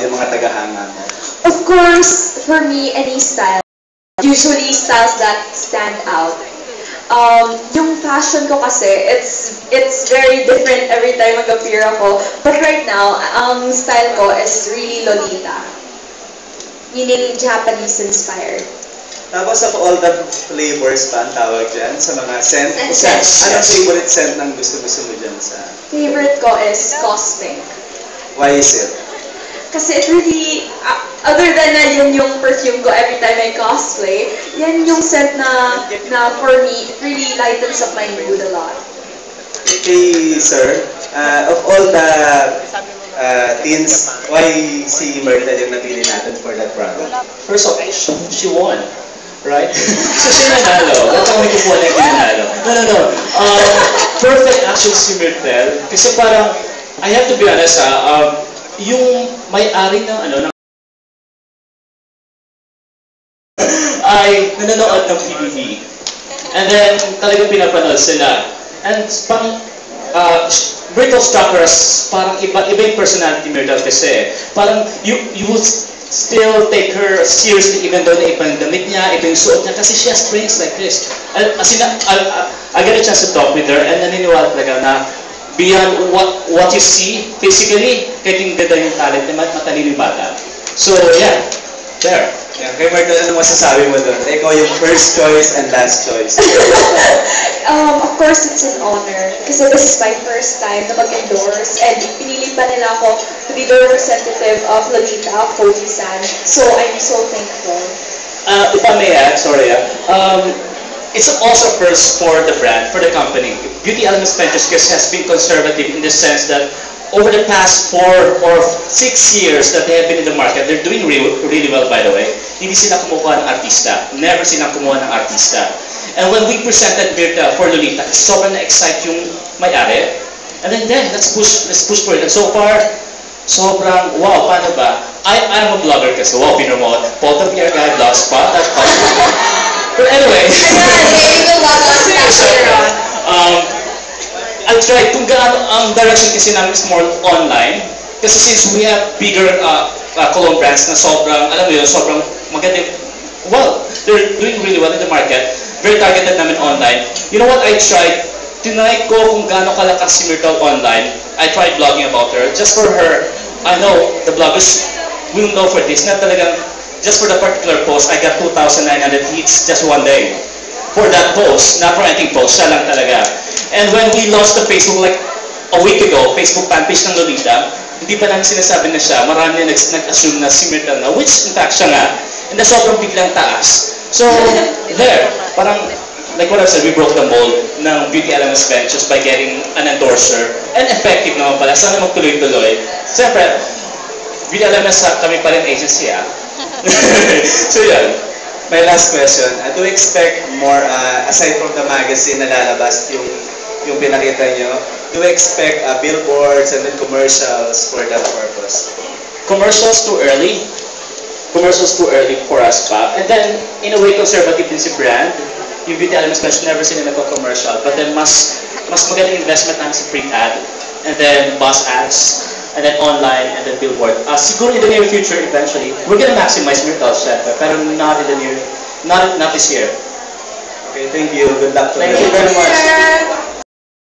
yung mga tagahanga mo? Of course, for me, any style. Usually styles that stand out. Yung fashion ko kasi, it's very different every time mag-appear ako. But right now, ang style ko is really Lolita. Meaning Japanese-inspired. Tapos of all the flavors pa ang tawag dyan sa mga scent? Scents. Anong favorite scent ng gusto-gusto mo dyan sa... Favorite ko is Cosmic. Why is it? Kasi it really, other than na yun yung perfume ko every time I cosplay, yan yung scent na for me, it really lightens up my mood a lot. Okay, sir. Of all the teens, why si Myrtle yung napili natin for that product? First of all, she won. Right? So siya nanalo. Ba't ako may kukuha na yung nanalo? No. Perfect actually si Myrtle. Kasi parang, I have to be honest yung may-ari ng ay nanonood ng PBB. And then, talagang pinapanood sila. And parang, Myrtle Struckers, parang iba yung personality ni Myrtle kasi. Parang, you will still take her seriously even though na iba yung damit niya, iba yung suot niya, kasi she has brains like this. As in, I get a chance to talk with her and naniniwala talaga na beyond what you see physically, kahit yung ganda yung talent niya, matalino yung bata. So, yeah, there. Yeah, kay Myrtle, ano masasabi mo doon? Ikaw yung first choice and last choice. Of course, it's an honor. Kasi this is my first time na mag-endorse. And pinili pa nila ako to be the representative of Lolita, Koji-san. So, I'm so thankful. If I may add, sorry, it's also first for the brand, for the company. Beauty Elements Ventures has been conservative in the sense that over the past 4 or 6 years that they have been in the market, they're doing really well, by the way. Hindi sila kumukuha ng artista. Never silang kumuha ng artista. And when we presented Myrtle for Lolita, sobrang na-excite yung may-ari. And then, let's push for it. And so far, sobrang, wow, paano ba? I'm a blogger kasi, wow, pinromote. Paul the PR guy, blogspot.com. But anyway, I'll try kung gaano ang direction kasi namin is more online. Kasi since we have bigger cologne brands na sobrang, alam mo yun, sobrang maganda. Well, they're doing really well in the market. Very targeted namin online. You know what I tried? Tinry ko kung gaano kalakas si Myrtle online. I tried blogging about her. Just for her, I know the bloggers will know for this. Not talagang, just for the particular post, I got 2,900 hits just one day. For that post, not for anything post, siya lang talaga. And when we launched the Facebook like a week ago, Facebook fan page ng Lolita, hindi pa namin sinasabi na siya, marami na nag-assume na si Myrtle na, which in fact siya nga, and na sobrang biglang taas. So, there, parang, like what I said, we broke the mold ng Beauty Elements Ventures by getting an endorser, and effective naman pala, sana magtuloy-tuloy. Siyempre, Beauty Elements kami pa rin agency, So yan. My last question, do you expect more, aside from the magazine na lalabas yung pinakita nyo, do you expect billboards and then commercials for that purpose? Commercials too early. Commercials too early for us pa. And then, in a way, conservative din si brand. Yung Beauty Elements Ventures, never sila nagko-commercial. But then, mas magandang investment namin sa print ad. And then, bus ads. And then online, and then billboard. Siguro in the near future, eventually, we're gonna maximize Myrtle, syempre, pero not in the near, not this year. Okay, thank you. Good luck to Thank you very much.